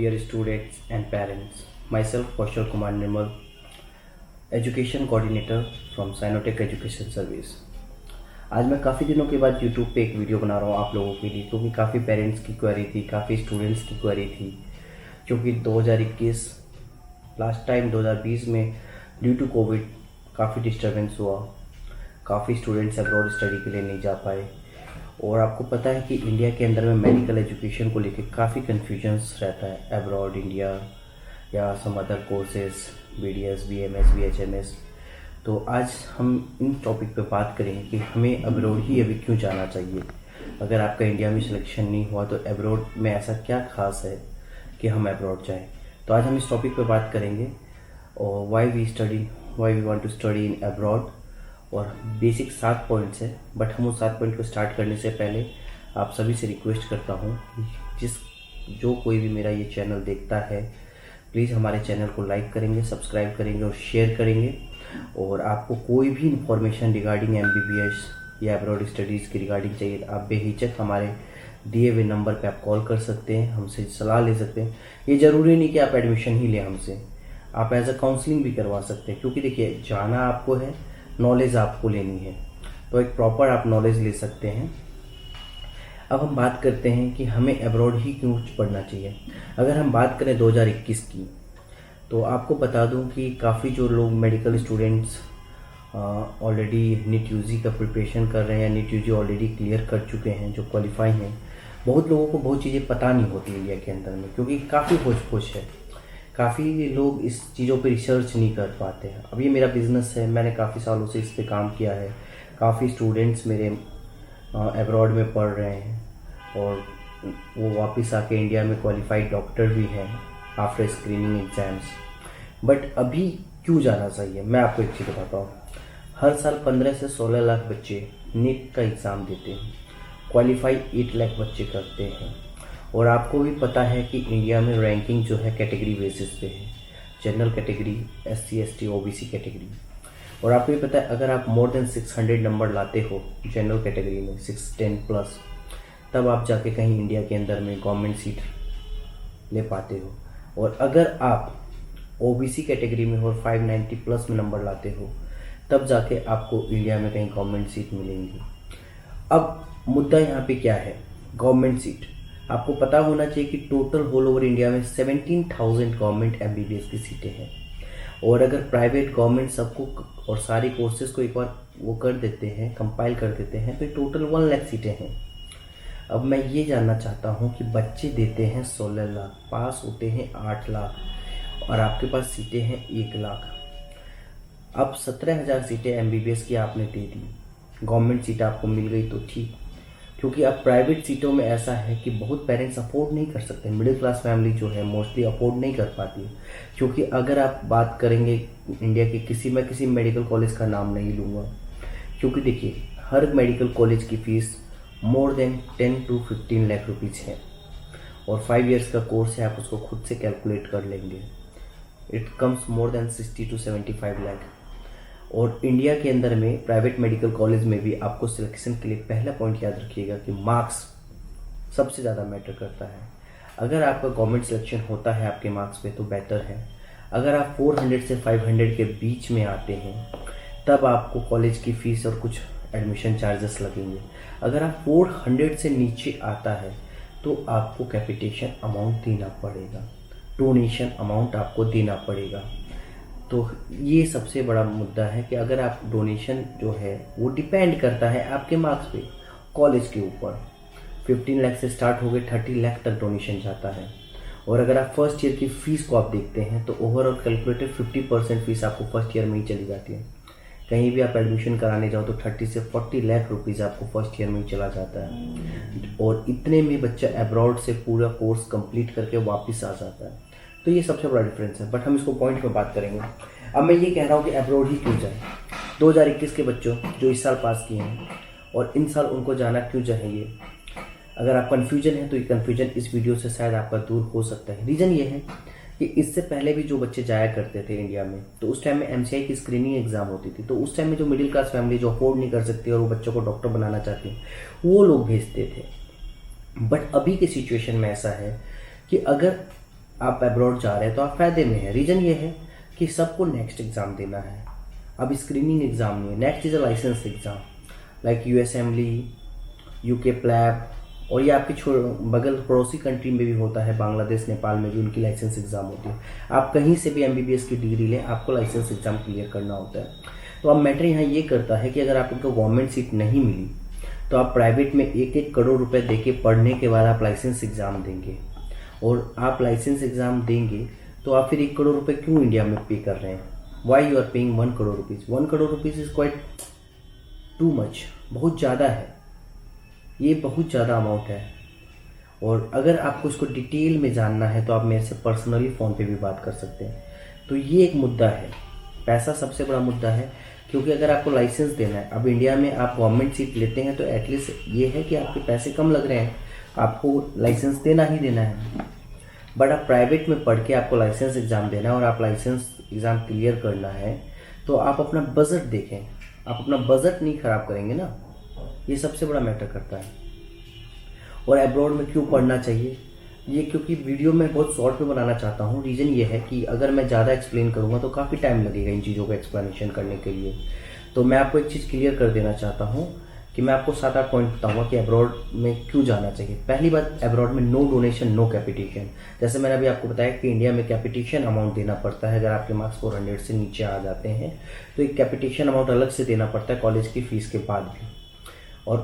dear students and parents. Myself, Kaushal Kumar Nirmal, education coordinator from Synotech education service. आज मैं काफ़ी दिनों के बाद यूट्यूब पे एक वीडियो बना रहा हूँ आप लोगों के लिए, क्योंकि काफ़ी पेरेंट्स की क्वेरी थी, काफ़ी स्टूडेंट्स की क्वेरी थी। क्योंकि 2021 लास्ट टाइम 2020 में ड्यू टू कोविड काफ़ी डिस्टर्बेंस हुआ, काफ़ी स्टूडेंट्स अब्रॉड स्टडी के लिए नहीं जा पाए। और आपको पता है कि इंडिया के अंदर में मेडिकल एजुकेशन को लेकर काफ़ी कन्फ्यूजन्स रहता है, अब्रॉड इंडिया या some other courses, BDS, BMS, BHMS। तो आज हम इन टॉपिक पे बात करेंगे कि हमें अब्रॉड ही अभी क्यों जाना चाहिए। अगर आपका इंडिया में सिलेक्शन नहीं हुआ तो अब्रॉड में ऐसा क्या खास है कि हम अब्रॉड जाएं। तो आज हम इस टॉपिक पे बात करेंगे और why we want to study in abroad. और बेसिक 7 पॉइंट्स है, बट हम उस 7 पॉइंट को स्टार्ट करने से पहले आप सभी से रिक्वेस्ट करता हूँ कि जो कोई भी मेरा ये चैनल देखता है, प्लीज़ हमारे चैनल को लाइक करेंगे, सब्सक्राइब करेंगे और शेयर करेंगे। और आपको कोई भी इंफॉर्मेशन रिगार्डिंग MBBS या अब्रॉड स्टडीज़ की रिगार्डिंग चाहिए तो आप बेहिचक हमारे दिए हुए नंबर पे आप कॉल कर सकते हैं, हमसे सलाह ले सकते हैं। ये ज़रूरी नहीं कि आप एडमिशन ही लें हमसे, आप एज अ काउंसलिंग भी करवा सकते हैं। क्योंकि देखिए, जाना आपको है, नॉलेज आपको लेनी है, तो एक प्रॉपर आप नॉलेज ले सकते हैं। अब हम बात करते हैं कि हमें अब्रॉड ही क्यों पढ़ना चाहिए। अगर हम बात करें 2021 की, तो आपको बता दूं कि काफ़ी जो लोग medical students already NEET UG का प्रिपरेशन कर रहे हैं या नीट यूजी ऑलरेडी क्लियर कर चुके हैं, जो क्वालिफाई हैं, बहुत लोगों को बहुत चीज़ें पता नहीं होती इंडिया के अंदर में, क्योंकि काफ़ी होश है। काफ़ी लोग इस चीज़ों पे रिसर्च नहीं कर पाते हैं। अब ये मेरा बिज़नेस है, मैंने काफ़ी सालों से इस पे काम किया है। काफ़ी स्टूडेंट्स मेरे अब्रॉड में पढ़ रहे हैं और वो वापस आके इंडिया में क्वालिफाइड डॉक्टर भी हैं आफ्टर स्क्रीनिंग एग्ज़ाम्स। बट अभी क्यों जाना चाहिए, मैं आपको एक चीज़ बताता हूँ। हर साल 15 से 16 लाख बच्चे नीट का एग्ज़ाम देते हैं, क्वालिफाई 8 लाख बच्चे करते हैं। और आपको भी पता है कि इंडिया में रैंकिंग जो है कैटेगरी बेसिस पे है, general category, SC ST OBC category. और आपको भी पता है, अगर आप मोर देन 600 नंबर लाते हो जनरल कैटेगरी में 610 प्लस, तब आप जाके कहीं इंडिया के अंदर में गवर्नमेंट सीट ले पाते हो। और अगर आप OBC कैटेगरी में और 590 प्लस में नंबर लाते हो, तब जाके आपको इंडिया में कहीं गवर्नमेंट सीट मिलेंगी। अब मुद्दा यहाँ पे क्या है, गवर्नमेंट सीट। आपको पता होना चाहिए कि टोटल होल ओवर इंडिया में 17,000 गवर्नमेंट MBBS की सीटें हैं। और अगर प्राइवेट गवर्नमेंट सबको और सारे कोर्सेज को एक बार वो कर देते हैं, कंपाइल कर देते हैं, तो टोटल 1 लाख सीटें हैं। अब मैं ये जानना चाहता हूँ कि बच्चे देते हैं 16 लाख, पास होते हैं 8 लाख, और आपके पास सीटें हैं 1 लाख। अब 17,000 सीटें MBBS की आपने दे दी, गवर्नमेंट सीट आपको मिल गई तो ठीक। क्योंकि अब प्राइवेट सीटों में ऐसा है कि बहुत पेरेंट्स अफोर्ड नहीं कर सकते, मिडिल क्लास फैमिली जो है मोस्टली अफोर्ड नहीं कर पाती है। क्योंकि अगर आप बात करेंगे इंडिया के मैं किसी मेडिकल कॉलेज का नाम नहीं लूँगा, क्योंकि देखिए हर मेडिकल कॉलेज की fees more than 10 to 15 lakh rupees है। और 5 इयर्स का कोर्स है, आप उसको खुद से कैलकुलेट कर लेंगे, it comes more than 60 to 75 lakh. और इंडिया के अंदर में प्राइवेट मेडिकल कॉलेज में भी आपको सिलेक्शन के लिए पहला पॉइंट याद रखिएगा कि मार्क्स सबसे ज़्यादा मैटर करता है। अगर आपका गवर्नमेंट सिलेक्शन होता है आपके मार्क्स पे तो बेटर है। अगर आप 400 से 500 के बीच में आते हैं, तब आपको कॉलेज की फ़ीस और कुछ एडमिशन चार्जेस लगेंगे। अगर आप 400 से नीचे आता है तो आपको कैपिटेशन अमाउंट देना पड़ेगा, डोनेशन अमाउंट आपको देना पड़ेगा। तो ये सबसे बड़ा मुद्दा है कि अगर आप डोनेशन जो है वो डिपेंड करता है आपके मार्क्स पे, कॉलेज के ऊपर। 15 लाख से स्टार्ट हो गए 30 लाख तक डोनेशन जाता है। और अगर आप फर्स्ट ईयर की फ़ीस को आप देखते हैं तो ओवरऑल कैलकुलेटेड 50% फ़ीस आपको फर्स्ट ईयर में ही चली जाती है। कहीं भी आप एडमिशन कराने जाओ तो 30 से 40 लाख रुपीज़ आपको फर्स्ट ईयर में ही चला जाता है। और इतने में बच्चा अब्रॉड से पूरा कोर्स कंप्लीट करके वापस आ जाता है। तो ये सबसे बड़ा डिफरेंस है, बट हम इसको पॉइंट में बात करेंगे। अब मैं ये कह रहा हूँ कि अब्रॉड ही क्यों जाए। 2021 के बच्चों जो इस साल पास किए हैं और इन साल उनको जाना क्यों चाहिए, अगर आप कन्फ्यूजन है तो ये कन्फ्यूजन इस वीडियो से शायद आपका दूर हो सकता है। रीज़न ये है कि इससे पहले भी जो बच्चे जाया करते थे इंडिया में, तो उस टाइम में MCI की स्क्रीनिंग एग्जाम होती थी, तो उस टाइम में जो मिडिल क्लास फैमिली जो अफोर्ड नहीं कर सकती और वो बच्चों को डॉक्टर बनाना चाहती है, वो लोग भेजते थे। बट अभी की सिचुएशन में ऐसा है कि अगर आप अब्रॉड जा रहे हैं तो आप फ़ायदे में हैं। रीज़न ये है कि सबको नेक्स्ट एग्ज़ाम देना है, अब स्क्रीनिंग एग्ज़ाम नहीं है। Next is a licence exam like USMLE, UK PLAB, और ये आपकी बगल पड़ोसी कंट्री में भी होता है, बांग्लादेश नेपाल में भी उनकी लाइसेंस एग्ज़ाम होती है। आप कहीं से भी एमबीबीएस की डिग्री लें, आपको लाइसेंस एग्ज़ाम क्लियर करना होता है। तो अब मैटर यहाँ ये करता है कि अगर आपको गवर्नमेंट सीट नहीं मिली तो आप प्राइवेट में 1-1 करोड़ रुपए देके पढ़ने के बाद आप लाइसेंस एग्ज़ाम देंगे, और आप लाइसेंस एग्ज़ाम देंगे तो आप फिर 1 करोड़ रुपए क्यों इंडिया में पे कर रहे हैं? Why you are paying 1 crore rupees? 1 crore rupees is quite too much, बहुत ज़्यादा है, ये बहुत ज़्यादा अमाउंट है। और अगर आपको इसको डिटेल में जानना है तो आप मेरे से पर्सनली फ़ोन पे भी बात कर सकते हैं। तो ये एक मुद्दा है, पैसा सबसे बड़ा मुद्दा है, क्योंकि अगर आपको लाइसेंस देना है, अब इंडिया में आप गवर्नमेंट सीट लेते हैं तो एटलीस्ट ये है कि आपके पैसे कम लग रहे हैं, आपको लाइसेंस देना ही देना है। बट आप प्राइवेट में पढ़ के आपको लाइसेंस एग्ज़ाम देना है और आप लाइसेंस एग्ज़ाम क्लियर करना है, तो आप अपना बजट देखें, आप अपना बजट नहीं ख़राब करेंगे ना, ये सबसे बड़ा मैटर करता है। और अब्रॉड में क्यों पढ़ना चाहिए, ये क्योंकि वीडियो में बहुत शॉर्ट में बनाना चाहता हूँ। रीज़न ये है कि अगर मैं ज़्यादा एक्सप्लेन करूँगा तो काफ़ी टाइम लगेगा इन चीज़ों को एक्सप्लेनेशन करने के लिए। तो मैं आपको एक चीज़ क्लियर कर देना चाहता हूँ कि मैं आपको 7-8 पॉइंट बताऊँगा कि अब्रॉड में क्यों जाना चाहिए। पहली बात, अब्रॉड में नो डोनेशन नो कैपिटेशन। जैसे मैंने अभी आपको बताया कि इंडिया में कैपिटेशन अमाउंट देना पड़ता है, अगर आपके मार्क्स 400 से नीचे आ जाते हैं तो एक कैपिटेशन अमाउंट अलग से देना पड़ता है कॉलेज की फ़ीस के बाद भी, और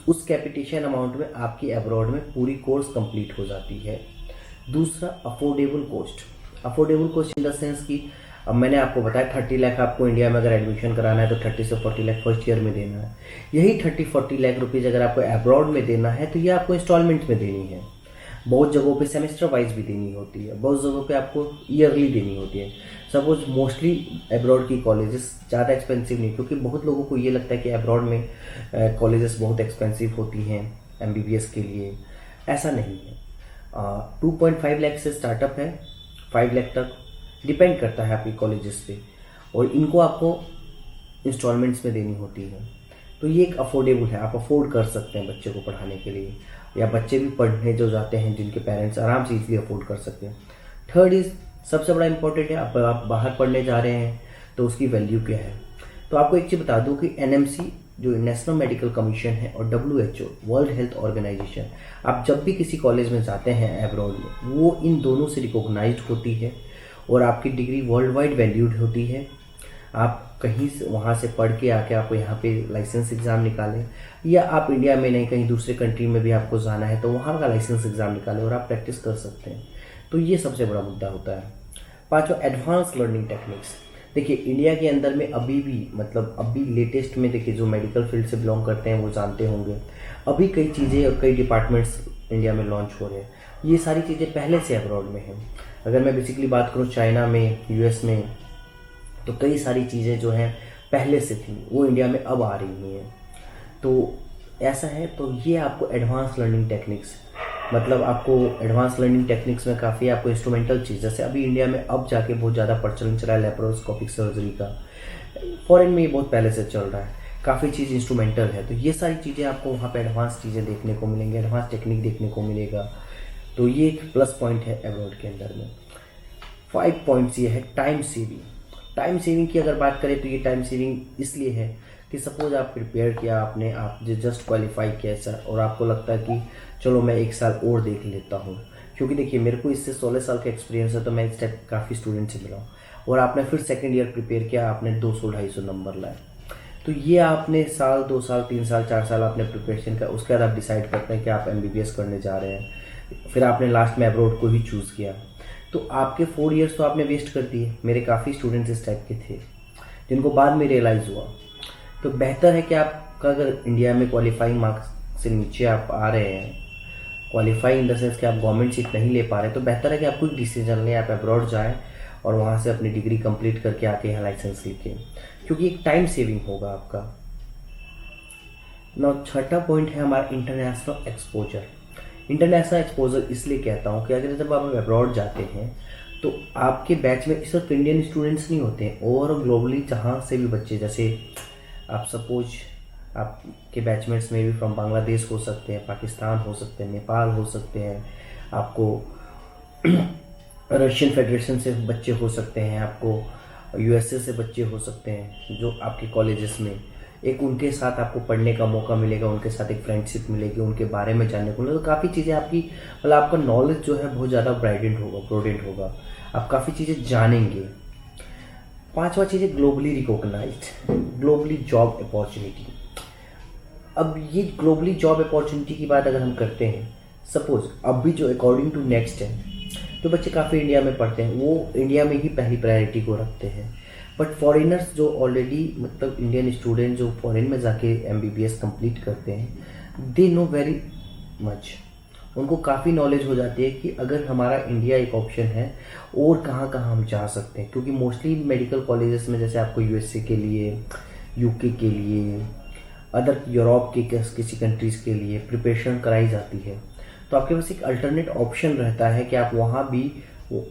उस कैपिटेशन अमाउंट में आपकी अब्रॉड में पूरी कोर्स कंप्लीट हो जाती है। दूसरा, affordable cost. Affordable cost in the sense कि अब मैंने आपको बताया 30 लाख आपको इंडिया में अगर एडमिशन कराना है तो 30 से 40 लाख फर्स्ट ईयर में देना है। यही 30-40 लाख रुपीज़ अगर आपको अब्रॉड में देना है तो ये आपको इंस्टॉलमेंट में देनी है। बहुत जगहों पे सेमेस्टर वाइज भी देनी होती है, बहुत जगहों पे आपको ईयरली देनी होती है। सपोज मोस्टली अब्रॉड की कॉलेजेस ज़्यादा एक्सपेंसिव नहीं, क्योंकि बहुत लोगों को ये लगता है कि अब्रॉड में कॉलेजेस बहुत एक्सपेंसिव होती हैं एमबीबीएस के लिए। ऐसा नहीं है। 2.5 लाख से स्टार्टअप है, 5 लाख तक, डिपेंड करता है आपकी कॉलेजेस पे, और इनको आपको इंस्टॉलमेंट्स में देनी होती है। तो ये एक अफोर्डेबल है, आप अफोर्ड कर सकते हैं बच्चे को पढ़ाने के लिए, या बच्चे भी पढ़ने जो जाते हैं जिनके पेरेंट्स आराम से इजीली अफोर्ड कर सकते हैं। थर्ड इज सबसे बड़ा इंपॉर्टेंट है, आप बाहर पढ़ने जा रहे हैं तो उसकी वैल्यू क्या है। तो आपको एक चीज़ बता दूं कि एनएमसी जो नेशनल मेडिकल कमीशन है और WHO वर्ल्ड हेल्थ ऑर्गेनाइजेशन, आप जब भी किसी कॉलेज में जाते हैं अब्रॉड में, वो इन दोनों से रिकॉग्नाइज्ड होती है और आपकी डिग्री वर्ल्ड वाइड वैल्यूड होती है। आप कहीं से वहाँ से पढ़ के आके आप यहाँ पे लाइसेंस एग्ज़ाम निकालें, या आप इंडिया में नहीं कहीं दूसरे कंट्री में भी आपको जाना है तो वहाँ का लाइसेंस एग्ज़ाम निकालें और आप प्रैक्टिस कर सकते हैं। तो ये सबसे बड़ा मुद्दा होता है। पाँचवा, एडवांस लर्निंग टेक्निक्स। देखिए इंडिया के अंदर में अभी भी, मतलब अभी लेटेस्ट में, देखिए जो मेडिकल फील्ड से बिलोंग करते हैं वो जानते होंगे, अभी कई चीज़ें और कई डिपार्टमेंट्स इंडिया में लॉन्च हो रहे हैं। ये सारी चीज़ें पहले से अब्रॉड में हैं। अगर मैं बेसिकली बात करूँ चाइना में, यूएस में, तो कई सारी चीज़ें जो हैं पहले से थी वो इंडिया में अब आ रही हैं। तो ऐसा है, तो ये आपको एडवांस लर्निंग टेक्निक्स, मतलब आपको एडवांस लर्निंग टेक्निक्स में काफ़ी आपको इंस्ट्रूमेंटल चीज़, जैसे अभी इंडिया में अब जाके बहुत ज़्यादा प्रचलन चला है लेप्रोस्कोपिक सर्जरी का, फॉरेन में ये बहुत पहले से चल रहा है, काफ़ी चीज़ इंस्ट्रूमेंटल है। तो ये सारी चीज़ें आपको वहाँ पे एडवांस चीज़ें देखने को मिलेंगी, एडवांस टेक्निक देखने को मिलेगा। तो ये एक प्लस पॉइंट है अब्रॉड के अंदर में। 5 पॉइंट्स ये है टाइम सेविंग। टाइम सेविंग की अगर बात करें तो ये टाइम सेविंग इसलिए है कि सपोज आप प्रिपेयर किया आपने, आप जस्ट क्वालिफाई किया सर, और आपको लगता है कि चलो मैं 1 साल और देख लेता हूँ, क्योंकि देखिए मेरे को इससे 16 साल का एक्सपीरियंस है, तो मैं इस टाइप काफ़ी स्टूडेंट से मिला हूँ। और आपने फिर सेकेंड ईयर प्रिपेयर किया, आपने 200-250 नंबर लाए, तो ये आपने साल 2 साल 3 साल 4 साल आपने प्रिपरेशन का, उसके बाद आप डिसाइड करते हैं कि आप MBBS करने जा रहे हैं, फिर आपने लास्ट में अब्रॉड को ही चूज़ किया, तो आपके 4 ईयर्स तो आपने वेस्ट कर दिए। मेरे काफ़ी स्टूडेंट्स इस टाइप के थे जिनको बाद में रियलाइज़ हुआ। तो बेहतर है कि आपका अगर इंडिया में क्वालिफाइंग मार्क्स से नीचे आप आ रहे हैं, क्वालिफाई इन द सेंस कि आप गवर्नमेंट सीट नहीं ले पा रहे, तो बेहतर है कि आप कोई डिसीजन लें, आप अब्रॉड जाएँ और वहाँ से अपनी डिग्री कंप्लीट करके आके यहाँ लाइसेंस लेके, क्योंकि एक टाइम सेविंग होगा आपका। नौ, छठा पॉइंट है हमारा इंटरनेशनल एक्सपोजर। इंटरनेशनल एक्सपोजर इसलिए कहता हूँ कि अगर जब आप अब्रॉड जाते हैं तो आपके बैच में सिर्फ इंडियन स्टूडेंट्स नहीं होते हैं, और ग्लोबली जहाँ से भी बच्चे, जैसे आप सपोज आपके बैचमेट्स में भी फ्रॉम बांग्लादेश हो सकते हैं, पाकिस्तान हो सकते हैं, नेपाल हो सकते हैं, आपको रशियन फेडरेशन से बच्चे हो सकते हैं, आपको यूएसए से बच्चे हो सकते हैं जो आपके कॉलेजेस में, एक उनके साथ आपको पढ़ने का मौका मिलेगा, उनके साथ एक फ्रेंडशिप मिलेगी, उनके बारे में जानने को मिलेगा। तो काफ़ी चीज़ें आपकी मतलब आपका नॉलेज जो है बहुत ज़्यादा ब्रोडेंट होगा, आप काफ़ी चीज़ें जानेंगे। पांचवा चीज़ है globally recognised, globally job opportunity. अब ये ग्लोबली जॉब अपॉर्चुनिटी की बात अगर हम करते हैं, सपोज अभी जो अकॉर्डिंग टू नेक्स्ट है, जो बच्चे काफ़ी इंडिया में पढ़ते हैं वो इंडिया में ही पहली प्रायोरिटी को रखते हैं। बट फॉरेनर्स जो ऑलरेडी मतलब इंडियन स्टूडेंट जो फॉरेन में जाके एमबीबीएस कंप्लीट करते हैं, दे नो वेरी मच, उनको काफ़ी नॉलेज हो जाती है कि अगर हमारा इंडिया एक ऑप्शन है और कहाँ कहाँ हम जा सकते हैं। क्योंकि मोस्टली मेडिकल कॉलेजेस में जैसे आपको यूएसए के लिए, यूके के लिए, अदर यूरोप के किसी कंट्रीज़ के लिए प्रिपरेशन कराई जाती है, तो आपके पास एक अल्टरनेट ऑप्शन रहता है कि आप वहाँ भी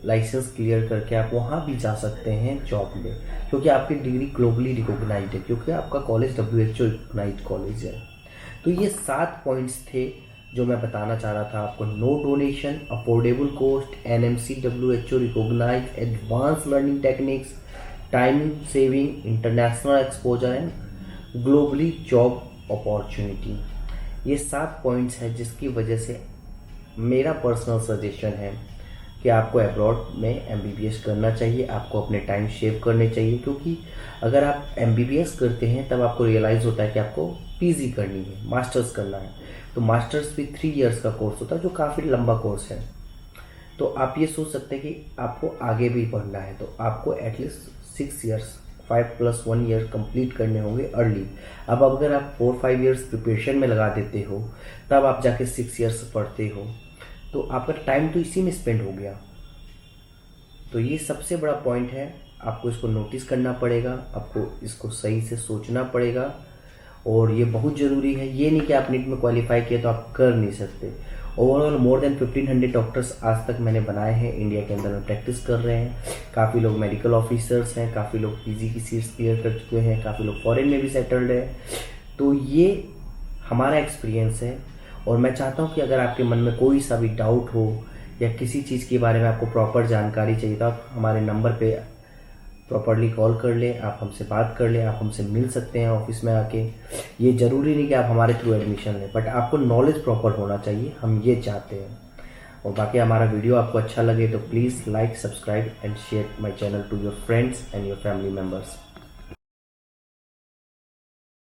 लाइसेंस क्लियर करके आप वहाँ भी जा सकते हैं जॉब में, क्योंकि आपकी डिग्री ग्लोबली रिकॉग्नाइज्ड है, क्योंकि आपका कॉलेज WHO रिकॉग्नाइज्ड कॉलेज है। तो ये 7 पॉइंट्स थे जो मैं बताना चाह रहा था आपको। No donation, affordable cost, NMC WHO recognised, advance learning techniques, time saving, international exposure and globally job opportunity. ये 7 पॉइंट्स हैं जिसकी वजह से मेरा पर्सनल सजेशन है कि आपको अब्रॉड में एमबीबीएस करना चाहिए, आपको अपने टाइम सेव करने चाहिए। क्योंकि अगर आप एमबीबीएस करते हैं तब आपको रियलाइज़ होता है कि आपको पीजी करनी है, मास्टर्स करना है। तो मास्टर्स भी 3 इयर्स का कोर्स होता है जो काफ़ी लंबा कोर्स है। तो आप ये सोच सकते हैं कि आपको आगे भी पढ़ना है तो आपको एटलीस्ट 6 इयर्स 5+1 ईयर कंप्लीट करने होंगे अर्ली। अब अगर आप 4-5 इयर्स प्रिपरेशन में लगा देते हो तब आप जाके 6 इयर्स पढ़ते हो, तो आपका टाइम तो इसी में स्पेंड हो गया। तो ये सबसे बड़ा पॉइंट है, आपको इसको नोटिस करना पड़ेगा, आपको इसको सही से सोचना पड़ेगा और ये बहुत ज़रूरी है। ये नहीं कि आप नीट में क्वालिफाई किए तो आप कर नहीं सकते। ओवरऑल मोर देन 1500 डॉक्टर्स आज तक मैंने बनाए हैं, इंडिया के अंदर में प्रैक्टिस कर रहे हैं। काफ़ी लोग मेडिकल ऑफिसर्स हैं, काफ़ी लोग पीजी की सीट्स क्लियर कर चुके हैं, काफ़ी लोग फॉरेन में भी सेटल्ड है। तो ये हमारा एक्सपीरियंस है और मैं चाहता हूँ कि अगर आपके मन में कोई सा भी डाउट हो या किसी चीज़ के बारे में आपको प्रॉपर जानकारी चाहिए तो आप हमारे नंबर पे प्रॉपरली कॉल कर लें, आप हमसे बात कर लें, आप हमसे मिल सकते हैं ऑफिस में आके। ये ज़रूरी नहीं कि आप हमारे थ्रू एडमिशन लें, बट आपको नॉलेज प्रॉपर होना चाहिए, हम ये चाहते हैं। और बाकी हमारा वीडियो आपको अच्छा लगे तो please like, subscribe and share my channel to your friends and your family members.